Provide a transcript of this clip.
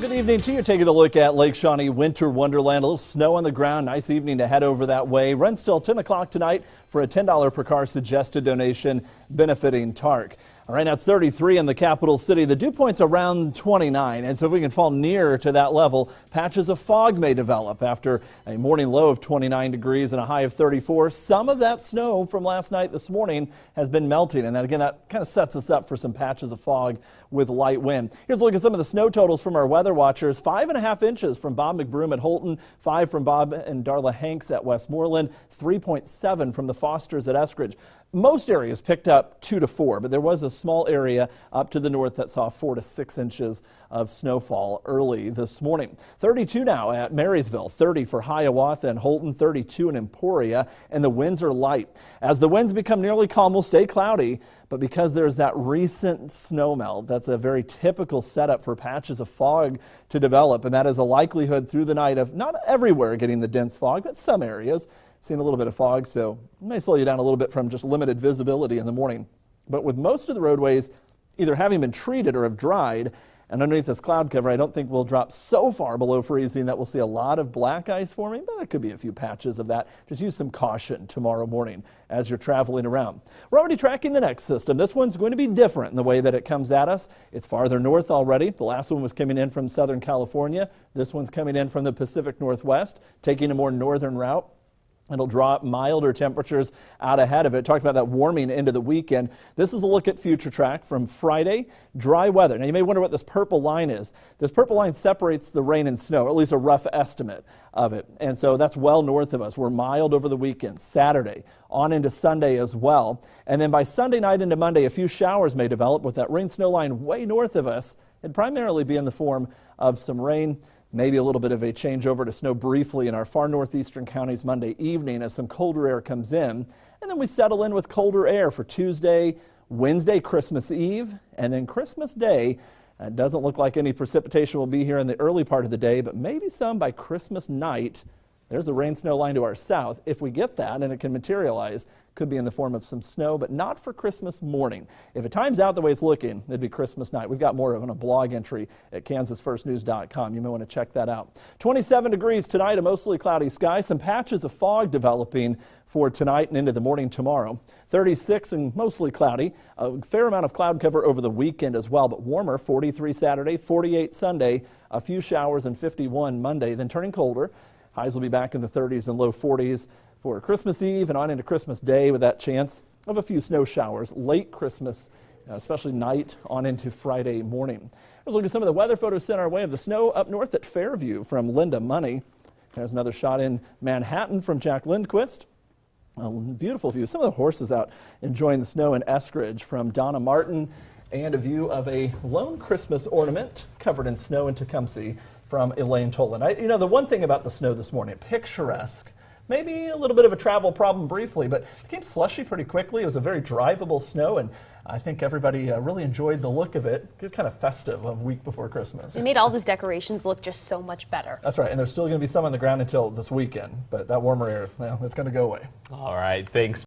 Good evening to you. Taking a look at Lake Shawnee Winter Wonderland. A little snow on the ground. Nice evening to head over that way. Runs till 10 o'clock tonight for a $10 per car suggested donation benefiting TARC. All right, now it's 33 in the capital city. The dew point's around 29, and so if we can fall nearer to that level, patches of fog may develop after a morning low of 29 degrees and a high of 34. Some of that snow from last night this morning has been melting, and that kind of sets us up for some patches of fog with light wind. Here's a look at some of the snow totals from our weather watchers. 5.5 inches from Bob McBroom at Holton, 5 from Bob and Darla Hanks at Westmoreland, 3.7 from the Fosters at Eskridge. Most areas picked up 2 to 4, but there was a small area up to the north that saw 4 to 6 inches of snowfall early this morning. 32 now at Marysville, 30 for Hiawatha and Holton, 32 in Emporia, and the winds are light. As the winds become nearly calm, we'll stay cloudy, but because there's that recent snow melt, that's a very typical setup for patches of fog to develop, and that is a likelihood through the night of not everywhere getting the dense fog, but some areas. Seeing a little bit of fog, so it may slow you down a little bit from just limited visibility in the morning. But with most of the roadways either having been treated or have dried, and underneath this cloud cover, I don't think we'll drop so far below freezing that we'll see a lot of black ice forming, but there could be a few patches of that. Just use some caution tomorrow morning as you're traveling around. We're already tracking the next system. This one's going to be different in the way that it comes at us. It's farther north already. The last one was coming in from Southern California. This one's coming in from the Pacific Northwest, taking a more northern route. It'll drop milder temperatures out ahead of it. Talked about that warming into the weekend. This is a look at future track from Friday. Dry weather. Now you may wonder what this purple line is. This purple line separates the rain and snow, or at least a rough estimate of it. And so that's well north of us. We're mild over the weekend, Saturday, on into Sunday as well. And then by Sunday night into Monday, a few showers may develop with that rain snow line way north of us. It'd primarily be in the form of some rain. Maybe a little bit of a change over to snow briefly in our far northeastern counties Monday evening as some colder air comes in. And then we settle in with colder air for Tuesday, Wednesday, Christmas Eve, and then Christmas Day. It doesn't look like any precipitation will be here in the early part of the day, but maybe some by Christmas night. There's the rain snow line to our south. If we get that and it can materialize, could be in the form of some snow, but not for Christmas morning. If it times out the way it's looking, it'd be Christmas night. We've got more of it on a blog entry at kansasfirstnews.com. You may want to check that out. 27 degrees tonight, a mostly cloudy sky, some patches of fog developing for tonight and into the morning tomorrow. 36 and mostly cloudy, a fair amount of cloud cover over the weekend as well, but warmer, 43 Saturday, 48 Sunday, a few showers and 51 Monday, then turning colder. Highs will be back in the 30s and low 40s for Christmas Eve and on into Christmas Day with that chance of a few snow showers late Christmas, especially night on into Friday morning. Let's look at some of the weather photos sent our way of the snow up north at Fairview from Linda Money. There's another shot in Manhattan from Jack Lindquist. A beautiful view. Some of the horses out enjoying the snow in Eskridge from Donna Martin, and a view of a lone Christmas ornament covered in snow in Tecumseh from Elaine Tolan. The one thing about the snow this morning, picturesque. Maybe a little bit of a travel problem briefly, but it became slushy pretty quickly. It was a very drivable snow, and I think everybody really enjoyed the look of it. It's kind of festive a week before Christmas. They made all those decorations look just so much better. That's right, and there's still going to be some on the ground until this weekend, but that warmer air, well, it's going to go away. All right, thanks.